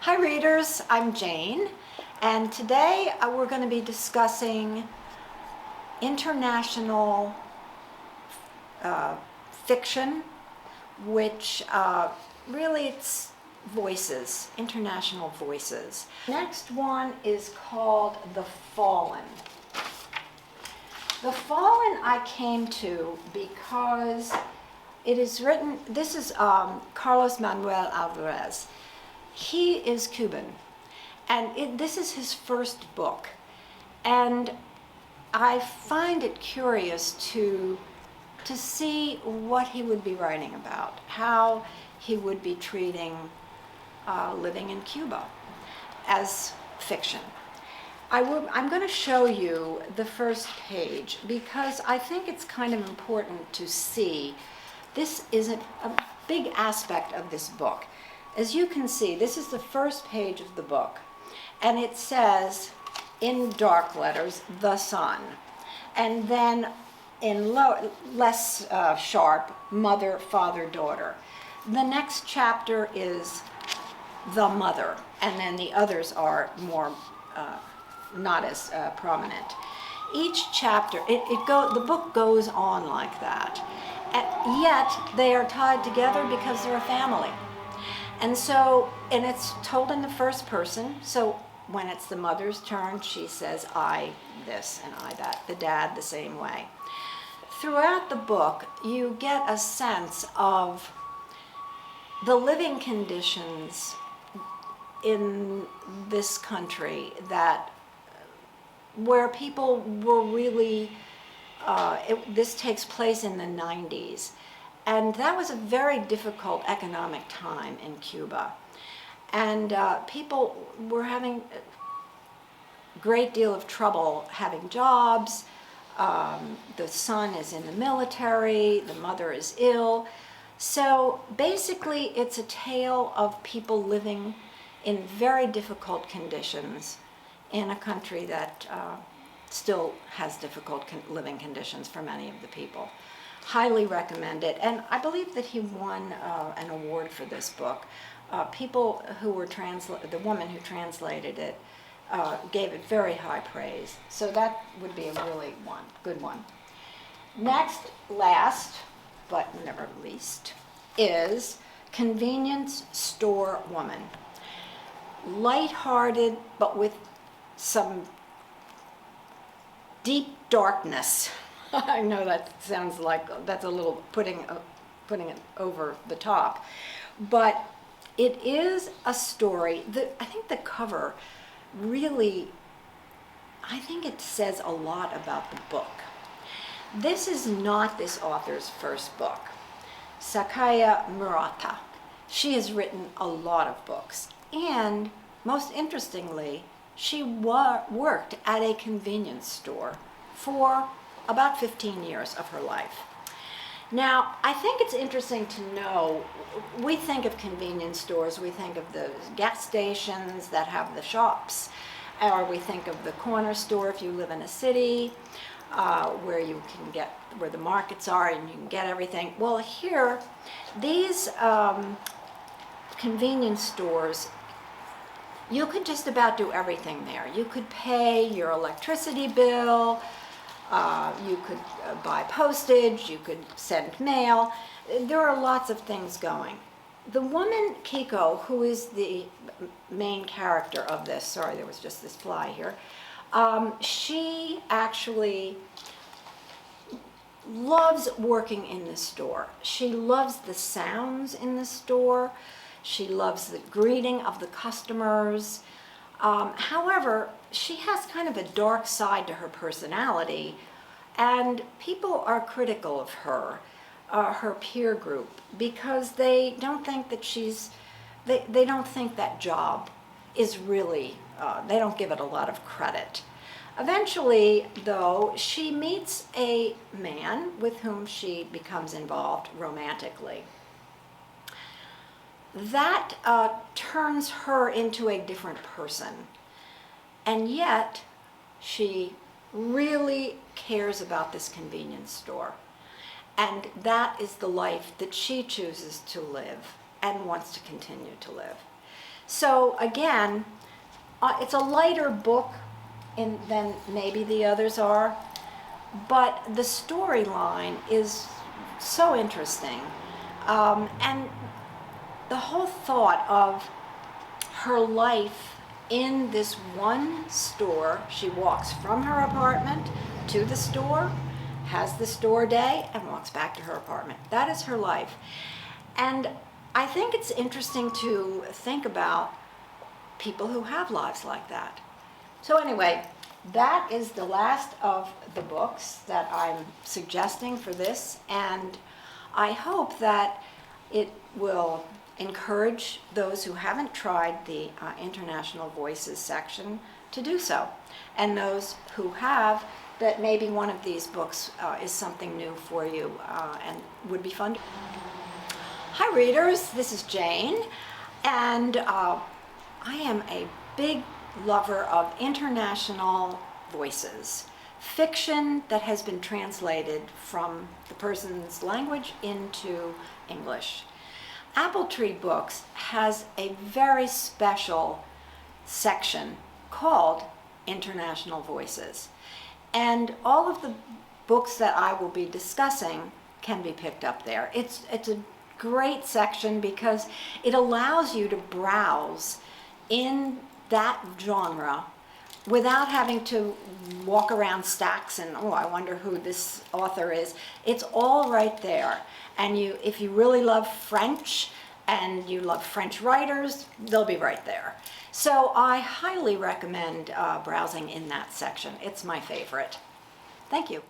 Hi readers, I'm Jane, and today we're going to be discussing international fiction, which really it's voices, international voices. Next one is called The Fallen. The Fallen I came to because it is written, this is Carlos Manuel Alvarez. He is Cuban, and this is his first book. And I find it curious to see what he would be writing about, how he would be treating living in Cuba as fiction. I'm going to show you the first page because I think it's kind of important to see. This is a big aspect of this book. As you can see, this is the first page of the book, and it says in dark letters, the sun, and then in less sharp, mother, father, daughter. The next chapter is the mother, and then the others are more not as prominent. Each chapter, the book goes on like that, and yet they are tied together because they're a family. And so, and it's told in the first person, so when it's the mother's turn, she says, I this and I that, the dad the same way. Throughout the book, you get a sense of the living conditions in this country where people were really, this takes place in the 90s. And that was a very difficult economic time in Cuba. And people were having a great deal of trouble having jobs. The son is in the military, the mother is ill. So basically it's a tale of people living in very difficult conditions in a country that still has difficult living conditions for many of the people. Highly recommend it, and I believe that he won an award for this book. People who were the woman who translated it gave it very high praise, so that would be a really good one. Next, last, but never least, is Convenience Store Woman. Light-hearted, but with some deep darkness. I know that sounds like that's a little putting it over the top, but it is a story that I think the cover really, I think it says a lot about the book. This is not this author's first book. Sakaya Murata. She has written a lot of books, and most interestingly, she worked at a convenience store for about 15 years of her life. Now, I think it's interesting to know, we think of convenience stores, we think of the gas stations that have the shops, or we think of the corner store if you live in a city, where the markets are and you can get everything. Well, here, these convenience stores, you could just about do everything there. You could pay your electricity bill, you could buy postage, you could send mail. There are lots of things going. The woman, Kiko, who is the main character of this, sorry, there was just this fly here, she actually loves working in the store. She loves the sounds in the store. She loves the greeting of the customers. However, she has kind of a dark side to her personality, and people are critical of her, her peer group, because they don't think that they don't think that job is really, they don't give it a lot of credit. Eventually, though, she meets a man with whom she becomes involved romantically. That turns her into a different person. And yet, she really cares about this convenience store. And that is the life that she chooses to live and wants to continue to live. So again, it's a lighter book than maybe the others are, but the storyline is so interesting. And the whole thought of her life in this one store, she walks from her apartment to the store, has the store day, and walks back to her apartment. That is her life. And I think it's interesting to think about people who have lives like that. So anyway, that is the last of the books that I'm suggesting for this, and I hope that it will encourage those who haven't tried the International Voices section to do so, and those who have, that maybe one of these books is something new for you and would be fun. Hi readers, this is Jane, and I am a big lover of international voices, fiction that has been translated from the person's language into English. Appletree Books has a very special section called International Voices, and all of the books that I will be discussing can be picked up there. It's a great section because it allows you to browse in that genre without having to walk around stacks and, oh, I wonder who this author is. It's all right there. And if you really love French and you love French writers, they'll be right there. So I highly recommend browsing in that section. It's my favorite. Thank you.